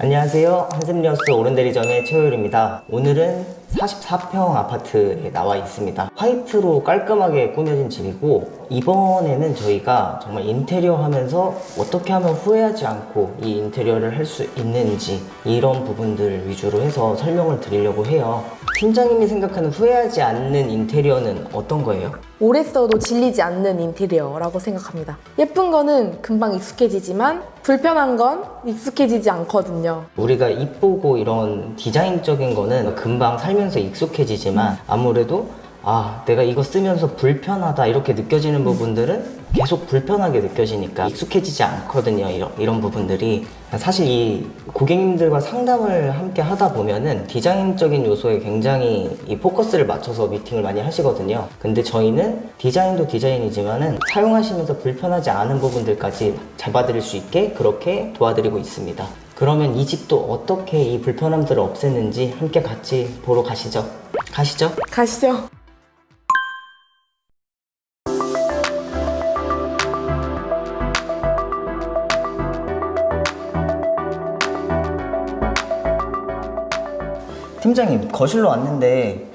안녕하세요. 한샘리어스 오른대리점의 최효율입니다. 오늘은 44평 아파트에 나와 있습니다. 화이트로 깔끔하게 꾸며진 집이고, 이번에는 저희가 정말 인테리어 하면서 어떻게 하면 후회하지 않고 이 인테리어를 할 수 있는지 이런 부분들 위주로 해서 설명을 드리려고 해요. 팀장님이 생각하는 후회하지 않는 인테리어는 어떤 거예요? 오래 써도 질리지 않는 인테리어라고 생각합니다. 예쁜 거는 금방 익숙해지지만 불편한 건 익숙해지지 않거든요. 우리가 이쁘고 이런 디자인적인 거는 금방 살면서 익숙해지지만 아무래도 내가 이거 쓰면서 불편하다 이렇게 느껴지는 부분들은 계속 불편하게 느껴지니까 익숙해지지 않거든요. 이런 부분들이 사실 이 고객님들과 상담을 함께 하다 보면은 디자인적인 요소에 굉장히 이 포커스를 맞춰서 미팅을 많이 하시거든요. 근데 저희는 디자인도 디자인이지만은 사용하시면서 불편하지 않은 부분들까지 잡아드릴 수 있게 그렇게 도와드리고 있습니다. 그러면 이 집도 어떻게 이 불편함들을 없앴는지 함께 같이 보러 가시죠. 가시죠. 가시죠. 팀장님, 거실로 왔는데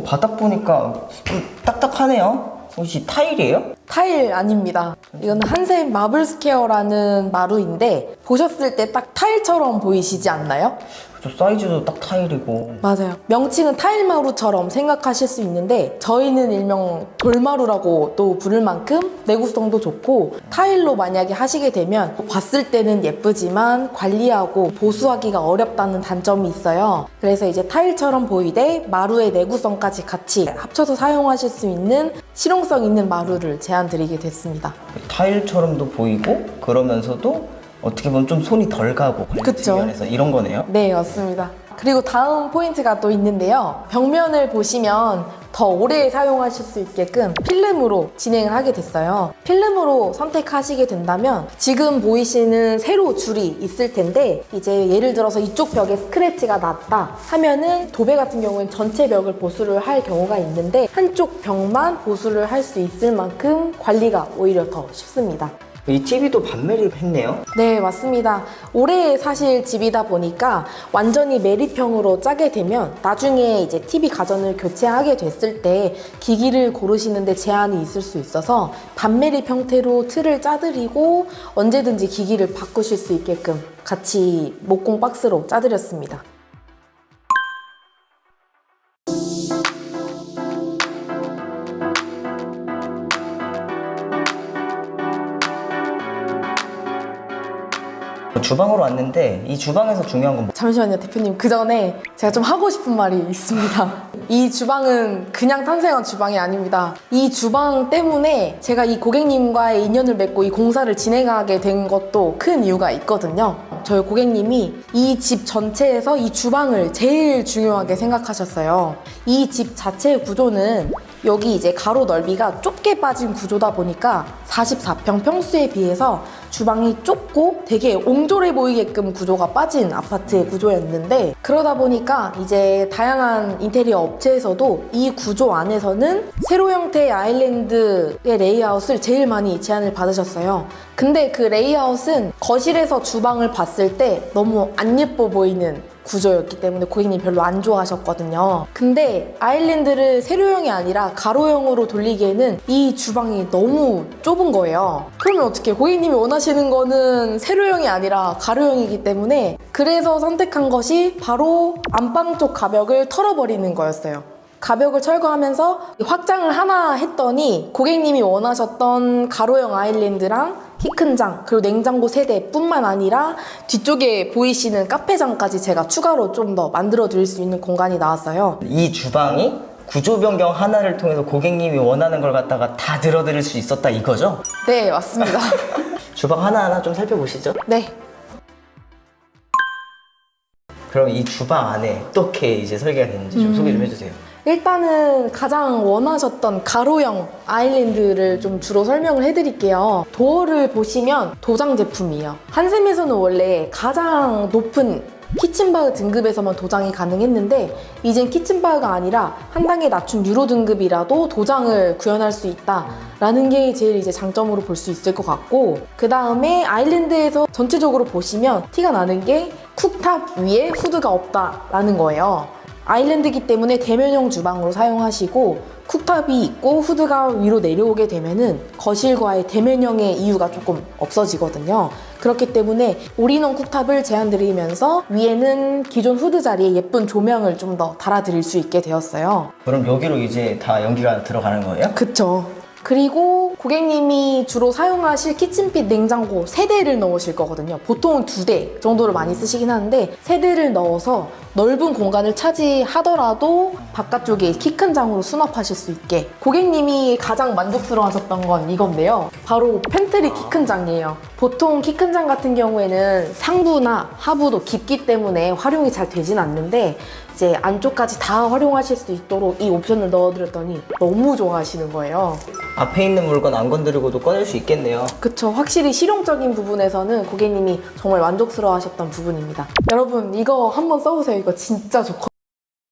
바닥 보니까 좀 딱딱하네요. 혹시 타일이에요? 타일 아닙니다. 이거는 한샘 마블 스퀘어라는 마루인데 보셨을 때 딱 타일처럼 보이시지 않나요? 저 사이즈도 딱 타일이고. 맞아요. 명칭은 타일 마루처럼 생각하실 수 있는데 저희는 일명 돌마루라고 또 부를 만큼 내구성도 좋고 타일로 만약에 하시게 되면 봤을 때는 예쁘지만 관리하고 보수하기가 어렵다는 단점이 있어요. 그래서 이제 타일처럼 보이되 마루의 내구성까지 같이 합쳐서 사용하실 수 있는 실용성 있는 마루를 제안드리게 됐습니다. 타일처럼도 보이고 그러면서도 어떻게 보면 좀 손이 덜 가고 그쵸? 관리해서 이런 거네요. 네, 맞습니다. 그리고 다음 포인트가 또 있는데요. 벽면을 보시면 더 오래 사용하실 수 있게끔 필름으로 진행을 하게 됐어요. 필름으로 선택하시게 된다면 지금 보이시는 세로 줄이 있을 텐데 이제 예를 들어서 이쪽 벽에 스크래치가 났다 하면은 도배 같은 경우는 전체 벽을 보수를 할 경우가 있는데 한쪽 벽만 보수를 할 수 있을 만큼 관리가 오히려 더 쉽습니다. 이 TV도 반매립했네요. 네, 맞습니다. 오래 사실 집이다 보니까 완전히 매립형으로 짜게 되면 나중에 이제 TV 가전을 교체하게 됐을 때 기기를 고르시는데 제한이 있을 수 있어서 반매립 형태로 틀을 짜드리고 언제든지 기기를 바꾸실 수 있게끔 같이 목공 박스로 짜드렸습니다. 주방으로 왔는데 이 주방에서 중요한 건 잠시만요, 대표님. 그 전에 제가 좀 하고 싶은 말이 있습니다. 이 주방은 그냥 탄생한 주방이 아닙니다. 이 주방 때문에 제가 이 고객님과의 인연을 맺고 이 공사를 진행하게 된 것도 큰 이유가 있거든요. 저희 고객님이 이 집 전체에서 이 주방을 제일 중요하게 생각하셨어요. 이 집 자체의 구조는 여기 이제 가로 넓이가 좁게 빠진 구조다 보니까 44평 평수에 비해서 주방이 좁고 되게 옹졸해 보이게끔 구조가 빠진 아파트의 구조였는데 그러다 보니까 이제 다양한 인테리어 업체에서도 이 구조 안에서는 세로 형태의 아일랜드의 레이아웃을 제일 많이 제안을 받으셨어요. 근데 그 레이아웃은 거실에서 주방을 봤을 때 너무 안 예뻐 보이는 구조였기 때문에 고객님이 별로 안 좋아하셨거든요. 근데 아일랜드를 세로형이 아니라 가로형으로 돌리기에는 이 주방이 너무 좁은 거예요. 그러면 어떻게 고객님이 원하시는 거는 세로형이 아니라 가로형이기 때문에 그래서 선택한 것이 바로 안방 쪽 가벽을 털어버리는 거였어요. 가벽을 철거하면서 확장을 하나 했더니 고객님이 원하셨던 가로형 아일랜드랑 키 큰 장, 그리고 냉장고 세대뿐만 아니라 뒤쪽에 보이시는 카페장까지 제가 추가로 좀 더 만들어 드릴 수 있는 공간이 나왔어요. 이 주방이 구조 변경 하나를 통해서 고객님이 원하는 걸 갖다가 다 들어드릴 수 있었다 이거죠? 네, 맞습니다. 주방 하나하나 좀 살펴보시죠. 네. 그럼 이 주방 안에 어떻게 이제 설계가 됐는지 좀 소개 좀 해주세요. 일단은 가장 원하셨던 가로형 아일랜드를 좀 주로 설명을 해드릴게요. 도어를 보시면 도장 제품이에요. 한샘에서는 원래 가장 높은 키친바흐 등급에서만 도장이 가능했는데 이젠 키친바흐가 아니라 한 단계 낮춘 유로 등급이라도 도장을 구현할 수 있다라는 게 제일 이제 장점으로 볼 수 있을 것 같고, 그 다음에 아일랜드에서 전체적으로 보시면 티가 나는 게 쿡탑 위에 후드가 없다라는 거예요. 아일랜드이기 때문에 대면형 주방으로 사용하시고 쿡탑이 있고 후드가 위로 내려오게 되면은 거실과의 대면형의 이유가 조금 없어지거든요. 그렇기 때문에 올인원 쿡탑을 제안드리면서 위에는 기존 후드 자리에 예쁜 조명을 좀 더 달아드릴 수 있게 되었어요. 그럼 여기로 이제 다 연기가 들어가는 거예요? 그쵸. 그리고 고객님이 주로 사용하실 키친핏 냉장고 3대를 넣으실 거거든요. 보통은 2대 정도를 많이 쓰시긴 하는데 3대를 넣어서 넓은 공간을 차지하더라도 바깥쪽에 키 큰 장으로 수납하실 수 있게, 고객님이 가장 만족스러워 하셨던 건 이건데요. 바로 팬트리 키 큰 장이에요. 보통 키 큰 장 같은 경우에는 상부나 하부도 깊기 때문에 활용이 잘 되진 않는데 이제 안쪽까지 다 활용하실 수 있도록 이 옵션을 넣어드렸더니 너무 좋아하시는 거예요. 앞에 있는 물건 안 건드리고도 꺼낼 수 있겠네요. 그쵸. 확실히 실용적인 부분에서는 고객님이 정말 만족스러워 하셨던 부분입니다. 여러분 이거 한번 써보세요. 이거 진짜 좋거든요.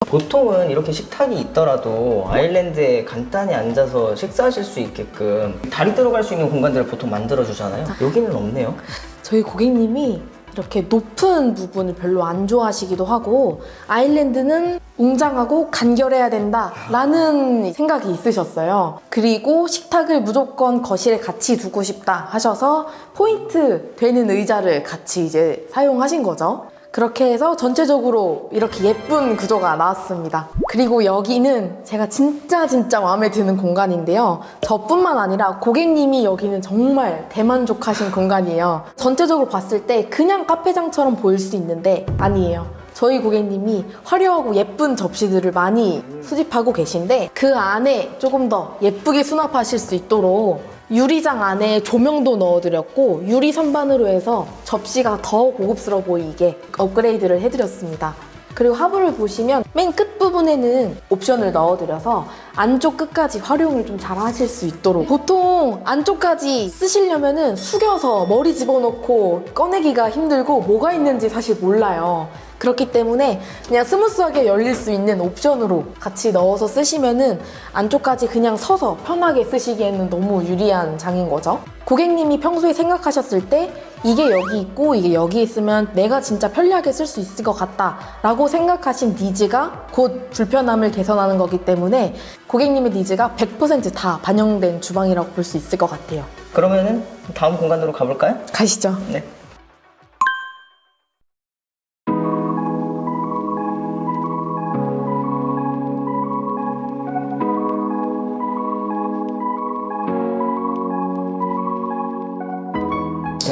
보통은 이렇게 식탁이 있더라도 아일랜드에 간단히 앉아서 식사하실 수 있게끔 다리 들어갈 수 있는 공간들을 보통 만들어주잖아요. 여기는 없네요. 저희 고객님이 이렇게 높은 부분을 별로 안 좋아하시기도 하고 아일랜드는 웅장하고 간결해야 된다라는 생각이 있으셨어요. 그리고 식탁을 무조건 거실에 같이 두고 싶다 하셔서 포인트 되는 의자를 같이 이제 사용하신 거죠. 그렇게 해서 전체적으로 이렇게 예쁜 구조가 나왔습니다. 그리고 여기는 제가 진짜 마음에 드는 공간인데요. 저뿐만 아니라 고객님이 여기는 정말 대만족하신 공간이에요. 전체적으로 봤을 때 그냥 카페장처럼 보일 수 있는데 아니에요. 저희 고객님이 화려하고 예쁜 접시들을 많이 수집하고 계신데 그 안에 조금 더 예쁘게 수납하실 수 있도록 유리장 안에 조명도 넣어드렸고 유리 선반으로 해서 접시가 더 고급스러워 보이게 업그레이드를 해드렸습니다. 그리고 하부를 보시면 맨 끝부분에는 옵션을 넣어드려서 안쪽 끝까지 활용을 좀 잘 하실 수 있도록, 보통 안쪽까지 쓰시려면은 숙여서 머리 집어넣고 꺼내기가 힘들고 뭐가 있는지 사실 몰라요. 그렇기 때문에 그냥 스무스하게 열릴 수 있는 옵션으로 같이 넣어서 쓰시면은 안쪽까지 그냥 서서 편하게 쓰시기에는 너무 유리한 장인 거죠. 고객님이 평소에 생각하셨을 때 이게 여기 있고 이게 여기 있으면 내가 진짜 편리하게 쓸 수 있을 것 같다 라고 생각하신 니즈가 곧 불편함을 개선하는 거기 때문에 고객님의 니즈가 100% 다 반영된 주방이라고 볼 수 있을 것 같아요. 그러면은 다음 공간으로 가볼까요? 가시죠. 네.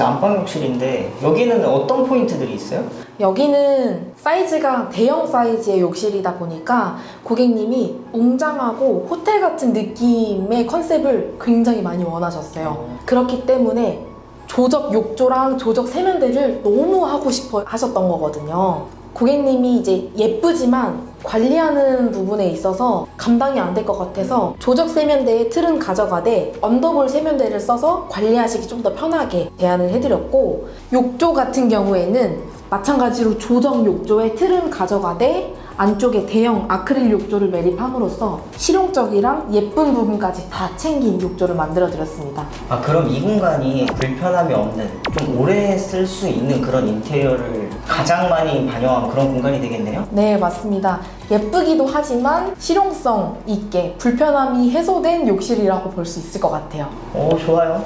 안방욕실인데 여기는 어떤 포인트들이 있어요? 여기는 사이즈가 대형 사이즈의 욕실이다 보니까 고객님이 웅장하고 호텔 같은 느낌의 컨셉을 굉장히 많이 원하셨어요. 그렇기 때문에 조적 욕조랑 조적 세면대를 너무 하고 싶어 하셨던 거거든요. 고객님이 이제 예쁘지만 관리하는 부분에 있어서 감당이 안 될 것 같아서 조적 세면대에 틀은 가져가되 언더볼 세면대를 써서 관리하시기 좀 더 편하게 제안을 해드렸고, 욕조 같은 경우에는 마찬가지로 조적 욕조에 틀은 가져가되 안쪽에 대형 아크릴 욕조를 매립함으로써 실용적이랑 예쁜 부분까지 다 챙긴 욕조를 만들어 드렸습니다. 아, 그럼 이 공간이 불편함이 없는 좀 오래 쓸 수 있는 그런 인테리어를 가장 많이 반영한 그런 공간이 되겠네요? 네, 맞습니다. 예쁘기도 하지만 실용성 있게 불편함이 해소된 욕실이라고 볼 수 있을 것 같아요. 오, 좋아요.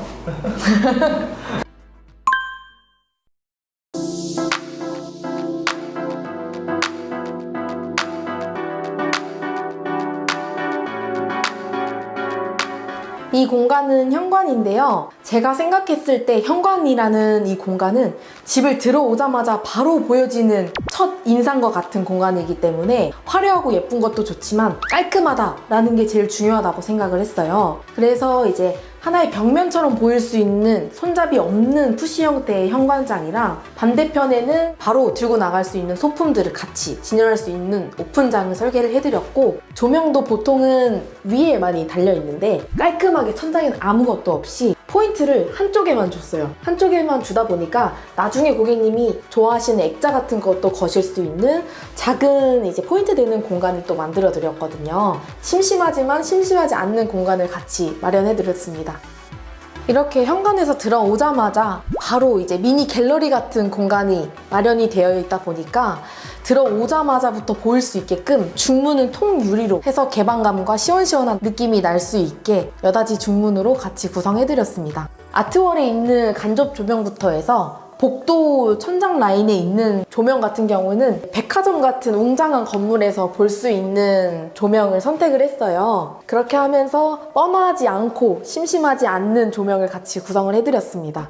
이 공간은 현관인데요. 제가 생각했을 때 현관이라는 이 공간은 집을 들어오자마자 바로 보여지는 첫 인상과 같은 공간이기 때문에 화려하고 예쁜 것도 좋지만 깔끔하다라는 게 제일 중요하다고 생각을 했어요. 그래서 이제 하나의 벽면처럼 보일 수 있는 손잡이 없는 푸시 형태의 현관장이랑 반대편에는 바로 들고 나갈 수 있는 소품들을 같이 진열할 수 있는 오픈장을 설계를 해드렸고, 조명도 보통은 위에 많이 달려있는데 깔끔하게 천장에는 아무것도 없이 포인트를 한쪽에만 줬어요. 한쪽에만 주다 보니까 나중에 고객님이 좋아하시는 액자 같은 것도 거실 수 있는 작은 이제 포인트 되는 공간을 또 만들어 드렸거든요. 심심하지만 심심하지 않는 공간을 같이 마련해 드렸습니다. 이렇게 현관에서 들어오자마자 바로 이제 미니 갤러리 같은 공간이 마련이 되어 있다 보니까 들어오자마자부터 보일 수 있게끔 중문은 통유리로 해서 개방감과 시원시원한 느낌이 날 수 있게 여닫이 중문으로 같이 구성해드렸습니다. 아트월에 있는 간접 조명부터 해서 복도 천장 라인에 있는 조명 같은 경우는 백화점 같은 웅장한 건물에서 볼 수 있는 조명을 선택을 했어요. 그렇게 하면서 뻔하지 않고 심심하지 않는 조명을 같이 구성을 해드렸습니다.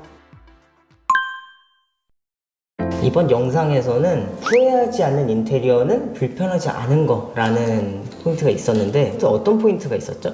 이번 영상에서는 후회하지 않는 인테리어는 불편하지 않은 거라는 포인트가 있었는데 또 어떤 포인트가 있었죠?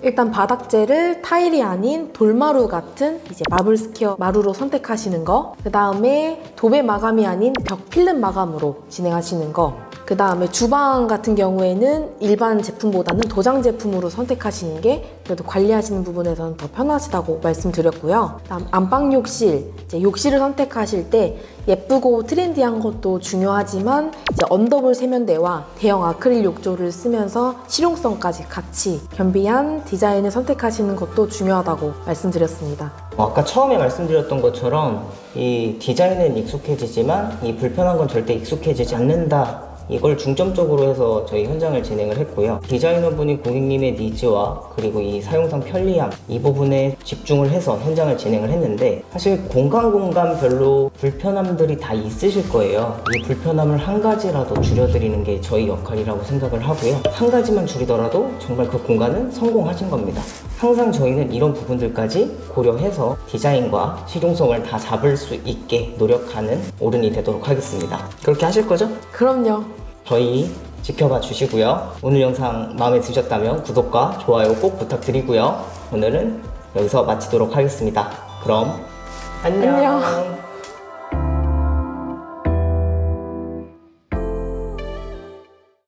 일단 바닥재를 타일이 아닌 돌마루 같은 이제 마블 스퀘어 마루로 선택하시는 거, 그 다음에 도배 마감이 아닌 벽 필름 마감으로 진행하시는 거, 그 다음에 주방 같은 경우에는 일반 제품보다는 도장 제품으로 선택하시는 게 그래도 관리하시는 부분에서는 더 편하시다고 말씀드렸고요. 다음 안방 욕실, 이제 욕실을 선택하실 때 예쁘고 트렌디한 것도 중요하지만 이제 언더볼 세면대와 대형 아크릴 욕조를 쓰면서 실용성까지 같이 겸비한 디자인을 선택하시는 것도 중요하다고 말씀드렸습니다. 아까 처음에 말씀드렸던 것처럼 이 디자인은 익숙해지지만 이 불편한 건 절대 익숙해지지 않는다. 이걸 중점적으로 해서 저희 현장을 진행을 했고요. 디자이너분이 고객님의 니즈와 그리고 이 사용상 편리함 이 부분에 집중을 해서 현장을 진행을 했는데 사실 공간별로 불편함들이 다 있으실 거예요. 이 불편함을 한 가지라도 줄여드리는 게 저희 역할이라고 생각을 하고요. 한 가지만 줄이더라도 정말 그 공간은 성공하신 겁니다. 항상 저희는 이런 부분들까지 고려해서 디자인과 실용성을 다 잡을 수 있게 노력하는 어른이 되도록 하겠습니다. 그렇게 하실 거죠? 그럼요. 저희 지켜봐 주시고요. 오늘 영상 마음에 드셨다면 구독과 좋아요 꼭 부탁드리고요. 오늘은 여기서 마치도록 하겠습니다. 그럼 안녕.